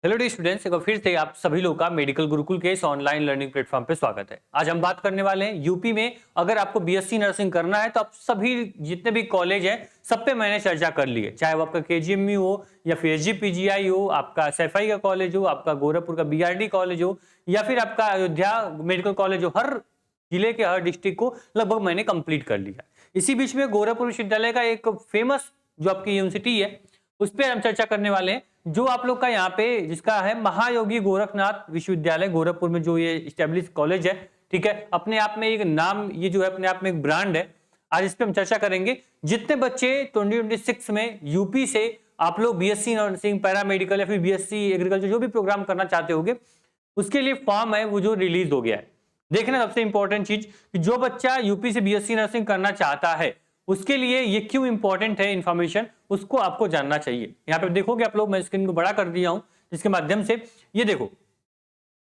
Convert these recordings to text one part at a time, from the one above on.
Hello D students, एक बार फिर से आप सभी लोग का मेडिकल गुरुकुल के इस ऑनलाइन लर्निंग प्लेटफॉर्म पे स्वागत है। आज हम बात करने वाले हैं यूपी में अगर आपको बीएससी नर्सिंग करना है तो आप सभी जितने भी कॉलेज हैं सब पे मैंने चर्चा कर ली है। चाहे वो आपका केजीएमयू हो या फिर एसजीपीजीआई हो, आपका एसएफआई का कॉलेज हो, आपका गोरखपुर का बीआरडी कॉलेज हो या फिर आपका अयोध्या मेडिकल कॉलेज हो, हर जिले के हर डिस्ट्रिक्ट को लगभग मैंने कंप्लीट कर लिया। इसी बीच में गोरखपुर विश्वविद्यालय का एक फेमस जो आपकी यूनिवर्सिटी है उस पर हम चर्चा करने वाले हैं, जो आप लोग का यहाँ पे जिसका है महायोगी गोरखनाथ विश्वविद्यालय गोरखपुर में, जो ये इस्टेब्लिश कॉलेज है। ठीक है, अपने आप में एक नाम, ये जो है अपने आप में एक ब्रांड है। आज इस पे हम चर्चा करेंगे। जितने बच्चे 2026 में यूपी से आप लोग बीएससी नर्सिंग, पैरामेडिकल या फिर बीएससी एग्रीकल्चर जो भी प्रोग्राम करना चाहते होंगे, उसके लिए फॉर्म है वो जो रिलीज हो गया है। देखना सबसे इंपॉर्टेंट चीज कि जो बच्चा यूपी से बीएससी नर्सिंग करना चाहता है उसके लिए ये क्यों इंपॉर्टेंट है इंफॉर्मेशन, उसको आपको जानना चाहिए। यहाँ पे देखोगे आप लोग, मैं स्क्रीन को बड़ा कर दिया हूं जिसके माध्यम से ये देखो,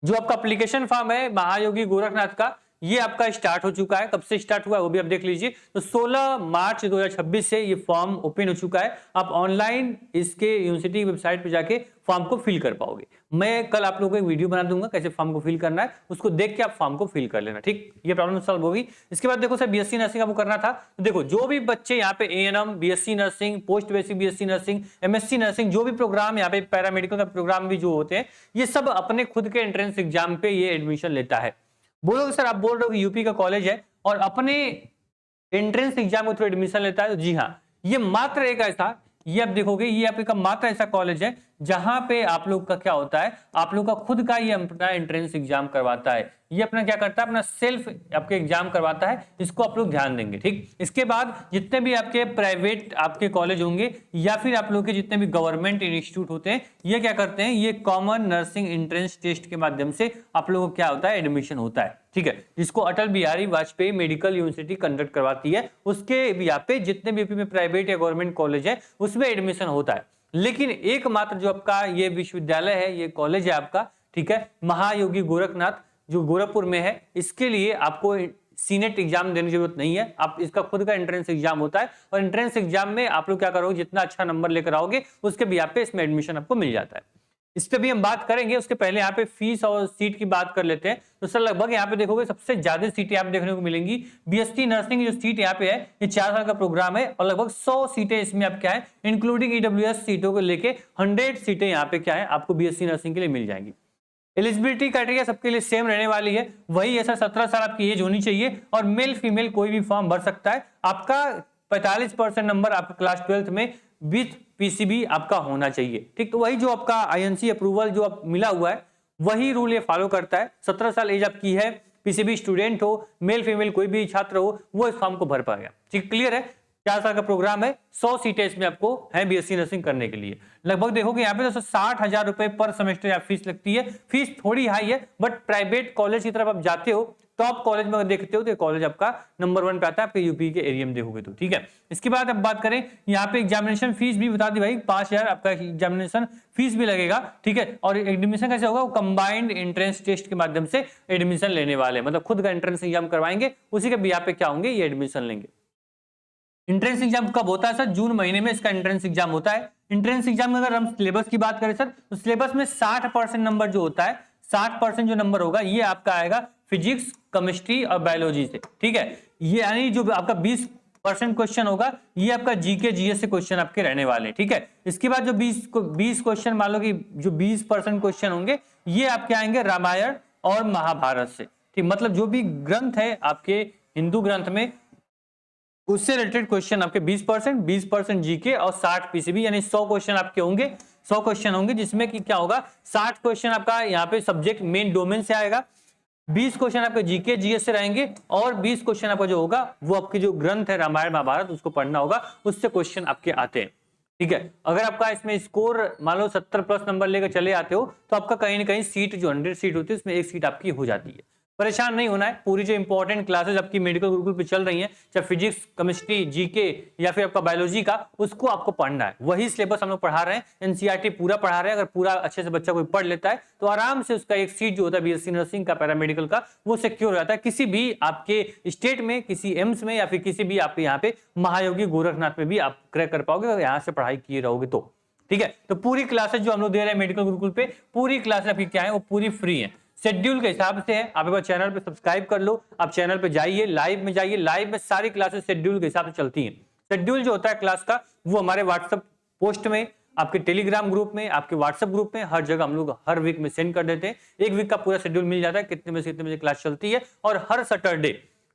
जो आपका एप्लीकेशन फॉर्म है महायोगी गोरखनाथ का, ये आपका स्टार्ट हो चुका है। कब से स्टार्ट हुआ है वो भी आप देख लीजिए। तो 16 मार्च 2026 से ये फॉर्म ओपन हो चुका है। आप ऑनलाइन इसके यूनिवर्सिटी की वेबसाइट पे जाके फॉर्म को फिल कर पाओगे। मैं कल आप लोगों को एक वीडियो बना दूंगा कैसे फॉर्म को फिल करना है, उसको देख के आप फॉर्म को फिल कर लेना। ठीक, ये प्रॉब्लम सॉल्व होगी। इसके बाद देखो सर, बीएससी नर्सिंग आपको करना था तो देखो, जो भी बच्चे यहाँ पे ANM, BSc nursing, post basic BSc nursing, MSc nursing, जो भी प्रोग्राम यहाँ पे पैरामेडिकल का प्रोग्राम भी जो होते हैं, ये सब अपने खुद के एंट्रेंस एग्जाम पे ये एडमिशन लेता है। बोलोगे सर, आप बोल रहे हो कि यूपी का कॉलेज है और अपने एंट्रेंस एग्जाम के थ्रू एडमिशन लेता है, तो जी हाँ, ये मात्र एक ऐसा, ये आप देखोगे, ये आपका मात्र ऐसा कॉलेज है जहां पे आप लोग का क्या होता है, आप लोग का खुद का ये अपना एंट्रेंस एग्जाम करवाता है। ये अपना क्या करता है, अपना सेल्फ आपके एग्जाम करवाता है। इसको आप लोग ध्यान देंगे। ठीक, इसके बाद जितने भी आपके प्राइवेट आपके कॉलेज होंगे या फिर आप लोग के जितने भी गवर्नमेंट इंस्टीट्यूट होते हैं, ये क्या करते हैं, ये कॉमन नर्सिंग एंट्रेंस टेस्ट के माध्यम से आप लोगों को क्या होता है, एडमिशन होता है। ठीक है, जिसको Atal Bihari Vajpayee medical university conduct करवाती है, उसके यहाँ पे जितने भी यूपी में प्राइवेट या गवर्नमेंट कॉलेज है उसमें एडमिशन होता है। लेकिन एकमात्र जो आपका ये विश्वविद्यालय है, ये कॉलेज है आपका, ठीक है, महायोगी गोरखनाथ, जो गोरखपुर में है, इसके लिए आपको सीनेट एग्जाम देने की जरूरत नहीं है। आप इसका खुद का एंट्रेंस एग्जाम होता है और एंट्रेंस एग्जाम में आप लोग क्या करोगे, जितना अच्छा नंबर लेकर आओगे उसके भी यहाँ पे इसमें एडमिशन आपको मिल जाता है। इस पे भी हम बात करेंगे, उसके पहले यहाँ पे फीस और सीट की बात कर लेते हैं। तो सर लगभग यहाँ पे देखोगे सबसे ज्यादा सीटें आप देखने को मिलेंगी। बीएससी नर्सिंग जो सीट यहाँ पे है, ये 4 साल का प्रोग्राम है और लगभग 100 सीटें इसमें आप क्या है, इंक्लूडिंग ईडब्ल्यूएस सीटों को लेके 100 सीटें यहाँ पे क्या है आपको बीएससी नर्सिंग के लिए मिल जाएंगी। एलिजिबिलिटी क्राइटेरिया सबके लिए सेम रहने वाली है, वही है सर, 17 साल आपकी एज होनी चाहिए और मेल फीमेल कोई भी फॉर्म भर सकता है। आपका 45% नंबर आपका क्लास 12th में विथ पीसीबी आपका होना चाहिए। ठीक, तो वही जो आपका आईएनसी अप्रूवल जो आप मिला हुआ है वही रूल ये फॉलो करता है। 17 साल एज आपकी है, पीसीबी स्टूडेंट हो, मेल फीमेल कोई भी छात्र हो, वो इस फॉर्म को भर पाएगा। ठीक, क्लियर है। 4 साल का प्रोग्राम है, 100 सीटें इसमें आपको है बीएससी नर्सिंग करने के लिए। लगभग देखोगे यहाँ पे तो 60,000 रुपए पर सेमेस्टर या फीस लगती है। फीस थोड़ी हाई है, बट प्राइवेट कॉलेज की तरफ आप जाते हो, टॉप कॉलेज में अगर देखते हो तो कॉलेज आपका नंबर 1 पे आता है आपके यूपी के एरिया में देखोगे तो। ठीक है, इसके बाद अब बात करें यहाँ पे एग्जामिनेशन फीस भी बता दी भाई, 5,000 आपका एग्जामिनेशन फीस भी लगेगा। ठीक है, और एडमिशन कैसे होगा, वो कंबाइंड एंट्रेंस टेस्ट के माध्यम से एडमिशन लेने वाले, मतलब खुद का एंट्रेंस एग्जाम करवाएंगे, उसी के भी यहाँ पे क्या होंगे, ये एडमिशन लेंगे। एंट्रेंस एग्जाम कब होता है सर, जून महीने में इसका एंट्रेंस एग्जाम होता है। एंट्रेंस एग्जाम में अगर हम सिलेबस की बात करें सर, तो सिलेबस में 60% नंबर जो होता है, 60% जो नंबर होगा ये आपका आएगा फिजिक्स, केमिस्ट्री और बायोलॉजी से। ठीक है, ये यानी जो आपका 20% क्वेश्चन होगा ये आपका जीके जीएस से क्वेश्चन आपके रहने वाले हैं। ठीक है, इसके बाद जो 20 क्वेश्चन, मान लो कि जो 20% क्वेश्चन होंगे ये आपके आएंगे रामायण और महाभारत से। ठीक, मतलब जो भी ग्रंथ है आपके हिंदू ग्रंथ में उससे रिलेटेड क्वेश्चन आपके 20% जीके और 60 पीसीबी, यानी 100 क्वेश्चन आपके होंगे। 100 क्वेश्चन होंगे जिसमें कि क्या होगा, 60 क्वेश्चन आपका यहाँ पे सब्जेक्ट मेन डोमेन से आएगा, 20 क्वेश्चन आपके जीके जीएस से रहेंगे और 20 क्वेश्चन आपका जो होगा वो आपके जो ग्रंथ है रामायण महाभारत उसको पढ़ना होगा, उससे क्वेश्चन आपके आते हैं। ठीक है, अगर आपका इसमें स्कोर मान लो 70+ नंबर लेकर चले आते हो तो आपका कहीं ना कहीं सीट जो 100 सीट होती है उसमें एक सीट आपकी हो जाती है। परेशान नहीं होना है, पूरी जो इंपॉर्टेंट क्लासेस आपकी मेडिकल गुरुकुल पे चल रही हैं, चाहे फिजिक्स, केमिस्ट्री, जीके या फिर आपका बायोलॉजी का, उसको आपको पढ़ना है। वही सिलेबस हम लोग पढ़ा रहे हैं, एनसीईआरटी पूरा पढ़ा रहे हैं। अगर पूरा अच्छे से बच्चा कोई पढ़ लेता है तो आराम से उसका एक सीट जो होता है बीएससी नर्सिंग का, पैरामेडिकल का, वो सिक्योर हो जाता है किसी भी आपके स्टेट में, किसी एम्स में या फिर किसी भी आपके यहाँ पे महायोगी गोरखनाथ में भी आप क्रैक कर पाओगे अगर यहाँ से पढ़ाई किए रहोगे तो। ठीक है। तो पूरी क्लासेस जो हम लोग दे रहे हैं मेडिकल गुरुकुल पे, पूरी क्लासेस आपकी क्या है वो पूरी फ्री है, शेड्यूल के हिसाब से है। आप एक बार चैनल पे सब्सक्राइब कर लो, आप चैनल पे जाइए, लाइव में जाइए, लाइव में सारी क्लासेस शेड्यूल के हिसाब से चलती हैं। शेड्यूल जो होता है क्लास का वो हमारे व्हाट्सएप पोस्ट में, आपके टेलीग्राम ग्रुप में, आपके व्हाट्सएप ग्रुप में, हर जगह हम लोग हर वीक में सेंड कर देते हैं। एक वीक का पूरा शेड्यूल मिल जाता है, कितने बजे से कितने बजे क्लास चलती है। और हर सैटरडे,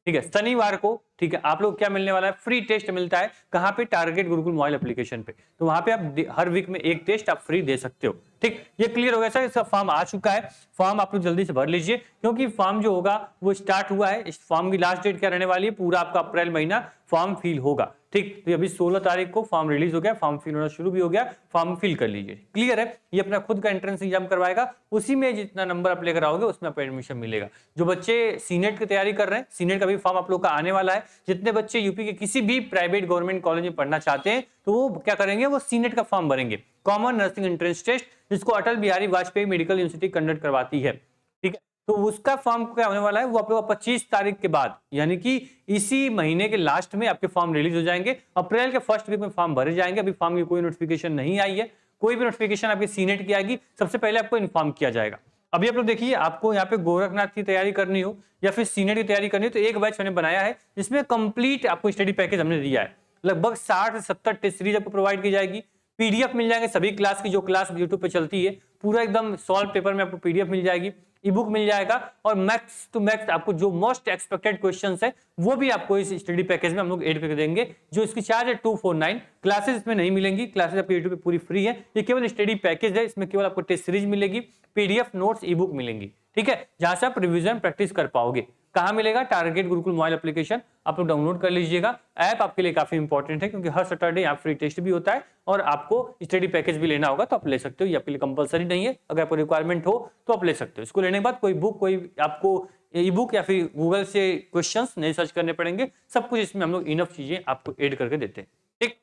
ठीक है, शनिवार को, ठीक है, आप लोग क्या मिलने वाला है, फ्री टेस्ट मिलता है। कहां पे, टारगेट गुरुकुल मोबाइल एप्लीकेशन पे। तो वहां पे आप हर वीक में एक टेस्ट आप फ्री दे सकते हो। ठीक, ये क्लियर हो गया सर। इसका फॉर्म आ चुका है, फॉर्म आप लोग जल्दी से भर लीजिए, क्योंकि फॉर्म जो होगा वो स्टार्ट हुआ है। इस फॉर्म की लास्ट डेट क्या रहने वाली है, पूरा आपका अप्रैल महीना फॉर्म फिल होगा। ठीक, तो अभी 16 तारीख को फॉर्म रिलीज हो गया, फॉर्म फिल होना शुरू भी हो गया, फॉर्म फिल कर लीजिए। क्लियर है। ये अपना खुद का एंट्रेंस एग्जाम करवाएगा, उसी में जितना नंबर आप लेकर आओगे उसमें आपको एडमिशन मिलेगा। जो बच्चे सीनेट की तैयारी कर रहे हैं, सीनेट का भी फॉर्म आप लोग का आने वाला है। जितने बच्चे यूपी के किसी भी प्राइवेट गवर्नमेंट कॉलेज में पढ़ना चाहते हैं तो वो क्या करेंगे, वो सीनेट का फॉर्म भरेंगे, कॉमन नर्सिंग एंट्रेंस टेस्ट, जिसको Atal Bihari Vajpayee medical university conduct करवाती है। ठीक है, तो उसका फॉर्म क्या होने वाला है, वो आप लोग 25 तारीख के बाद, यानी कि इसी महीने के लास्ट में आपके फॉर्म रिलीज हो जाएंगे। अप्रैल के फर्स्ट वीक में फॉर्म भरे जाएंगे। अभी फॉर्म की कोई नोटिफिकेशन नहीं आई है, कोई भी नोटिफिकेशन आपकी सीनेट की आएगी सबसे पहले आपको इन्फॉर्म किया जाएगा। अभी आप लोग देखिए, आपको यहाँ पे गोरखनाथ की तैयारी करनी हो या फिर सीनेट की तैयारी करनी हो तो एक बैच मैंने बनाया है, जिसमें कंप्लीट आपको स्टडी पैकेज हमने दिया है। लगभग 60 से 70 टेस्ट सीरीज आपको प्रोवाइड की जाएगी, पीडीएफ मिल जाएंगे सभी क्लास की, जो क्लास यूट्यूब पे चलती है, पूरा एकदम सॉल्व पेपर में आपको पीडीएफ मिल जाएगी, ई बुक मिल जाएगा, और मैक्स टू मैक्स आपको जो मोस्ट एक्सपेक्टेड क्वेश्चंस है वो भी आपको इस स्टडी पैकेज में हम लोग ऐड करके देंगे। जो इसकी चार्ज है 249, क्लासेस इसमें नहीं मिलेंगी, क्लासेस आपको यूट्यूब पे पूरी फ्री है। ये केवल स्टडी पैकेज है, इसमें केवल आपको टेस्ट सीरीज मिलेगी, पीडीएफ नोट्स ई बुक मिलेंगी। ठीक है, जहां से आप रिवीजन प्रैक्टिस कर पाओगे। कहां मिलेगा, टारगेट गुरुकुल मोबाइल एप्लीकेशन, आप लोग डाउनलोड कर लीजिएगा। ऐप आपके लिए काफी इंपॉर्टेंट है, क्योंकि हर सैटरडे यहाँ फ्री टेस्ट भी होता है और आपको स्टडी पैकेज भी लेना होगा तो आप ले सकते हो। ये आपके लिए कंपलसरी नहीं है, अगर आपको रिक्वायरमेंट हो तो आप ले सकते हो। इसको लेने के बाद कोई बुक, कोई आपको ई बुक या फिर गूगल से क्वेश्चंस नहीं सर्च करने पड़ेंगे, सब कुछ इसमें हम लोग इनफ चीजें आपको ऐड करके देते हैं। ठीक,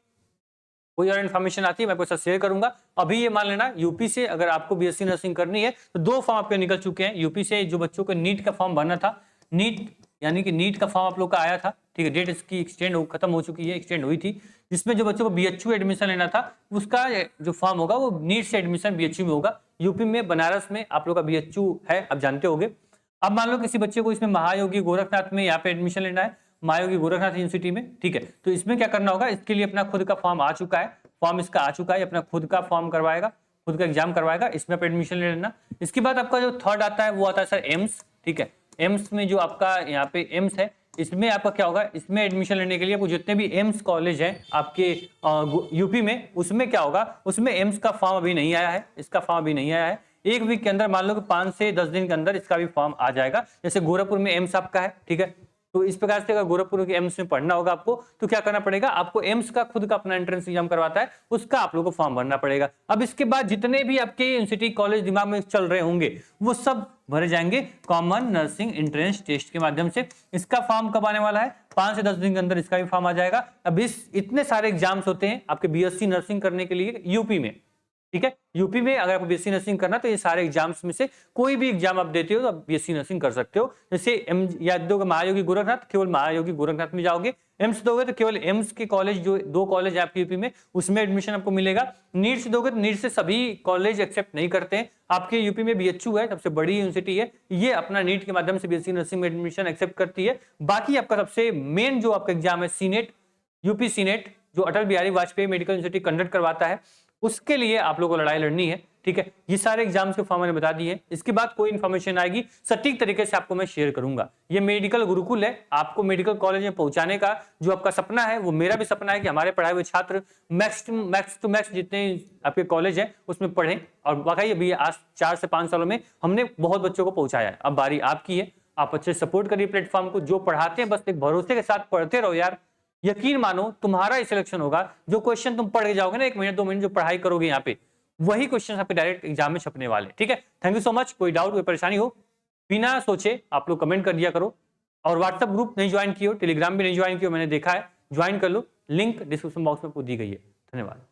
कोई और इन्फॉर्मेशन आती है मैं आपके साथ शेयर करूंगा। अभी ये मान लेना, यूपी से अगर आपको बीएससी नर्सिंग करनी है तो 2 फॉर्म आपके निकल चुके हैं। यूपी से जो बच्चों को नीट का फॉर्म भरना था, नीट यानी कि नीट का फॉर्म आप लोग का आया था, ठीक है, डेट इसकी एक्सटेंड खत्म हो चुकी है, एक्सटेंड हुई थी, जिसमें जो बच्चों को बीएचयू एडमिशन लेना था उसका जो फॉर्म होगा वो नीट से एडमिशन बीएचयू में होगा। यूपी में बनारस में आप लोग का बीएचयू है, आप जानते होंगे। अब मान लो किसी बच्चे को इसमें महायोगी गोरखनाथ में यहाँ पे एडमिशन लेना है, महायोगी गोरखनाथ यूनिवर्सिटी में, ठीक है, तो इसमें क्या करना होगा, इसके लिए अपना खुद का फॉर्म आ चुका है, फॉर्म इसका आ चुका है, अपना खुद का फॉर्म करवाएगा, खुद का एग्जाम करवाएगा, इसमें आप एडमिशन ले लेना। इसके बाद आपका जो थर्ड आता है वो आता है सर एम्स। ठीक है, एम्स में जो आपका यहाँ पे एम्स है, इसमें आपका क्या होगा, इसमें एडमिशन लेने के लिए आपको जितने भी एम्स कॉलेज हैं आपके यूपी में, उसमें क्या होगा, उसमें एम्स का फॉर्म अभी नहीं आया है, इसका फॉर्म अभी नहीं आया है। एक वीक के अंदर, मान लो कि 5 से 10 दिन के अंदर इसका भी फॉर्म आ जाएगा। जैसे गोरखपुर में एम्स आपका है, ठीक है, तो इस प्रकार से अगर गोरखपुर के एम्स में पढ़ना होगा आपको तो क्या करना पड़ेगा, आपको एम्स का खुद का अपना एंट्रेंस एग्जाम करवाता है, उसका आप लोगों को फॉर्म भरना पड़ेगा। अब इसके बाद जितने भी आपके यूनिवर्सिटी कॉलेज दिमाग में चल रहे होंगे वो सब भरे जाएंगे कॉमन नर्सिंग एंट्रेंस टेस्ट के माध्यम से। इसका फॉर्म कब आने वाला है, 5 से 10 दिन के अंदर इसका भी फॉर्म आ जाएगा। अब इतने सारे एग्जाम्स होते हैं आपके बीएससी नर्सिंग करने के लिए यूपी में, ठीक है, यूपी में अगर आपको बीएससी नर्सिंग करना तो ये सारे एग्जाम्स में से कोई भी एग्जाम आप देते हो तो आप बीएससी नर्सिंग कर सकते हो। जैसे याद दोगे महायोगी गोरखनाथ, केवल महायोगी गोरखनाथ में जाओगे। एम्स दोगे तो केवल एम्स के कॉलेज, जो 2 कॉलेज आपके यूपी में, उसमें एडमिशन आपको मिलेगा। नीट से दोगे तो नीट से सभी कॉलेज एक्सेप्ट नहीं करते हैं। आपके यूपी में बीएचयू है, सबसे बड़ी यूनिवर्सिटी है, ये अपना नीट के माध्यम से बीएससी नर्सिंग में एडमिशन एक्सेप्ट करती है। बाकी आपका सबसे मेन जो आपका एग्जाम है सीनेट, यूपी सीनेट, जो Atal Bihari Vajpayee medical university conduct करवाता है, उसके लिए आप लोगों को लड़ाई लड़नी है। ठीक है, ये सारे एग्जाम्स के फॉर्म मैंने बता दिए। इसके बाद कोई इन्फॉर्मेशन आएगी सटीक तरीके से आपको मैं शेयर करूंगा। ये मेडिकल गुरुकुल है, आपको मेडिकल कॉलेज में पहुंचाने का जो आपका सपना है, वो मेरा भी सपना है कि हमारे पढ़ाए हुए छात्र मैक्स टू मैक्स जितने आपके कॉलेज है उसमें पढ़ें। और वाकई अभी आज 4 से 5 सालों में हमने बहुत बच्चों को पहुंचाया है, अब बारी आपकी है। आप अच्छे सपोर्ट करिए प्लेटफॉर्म को, जो पढ़ाते हैं बस एक भरोसे के साथ पढ़ते रहो यार, यकीन मानो तुम्हारा ही सिलेक्शन होगा। जो क्वेश्चन तुम पढ़ के जाओगे ना, 1 महीने 2 महीने जो पढ़ाई करोगे यहाँ पे, वही क्वेश्चन आपके डायरेक्ट एग्जाम में छपने वाले। ठीक है, थैंक यू सो मच। कोई डाउट, कोई परेशानी हो, बिना सोचे आप लोग कमेंट कर दिया करो। और व्हाट्सएप ग्रुप नहीं ज्वाइन किया हो, टेलीग्राम भी नहीं ज्वाइन किया हो, मैंने देखा है, ज्वाइन कर लो, लिंक डिस्क्रिप्शन बॉक्स में आपको दी गई है। धन्यवाद।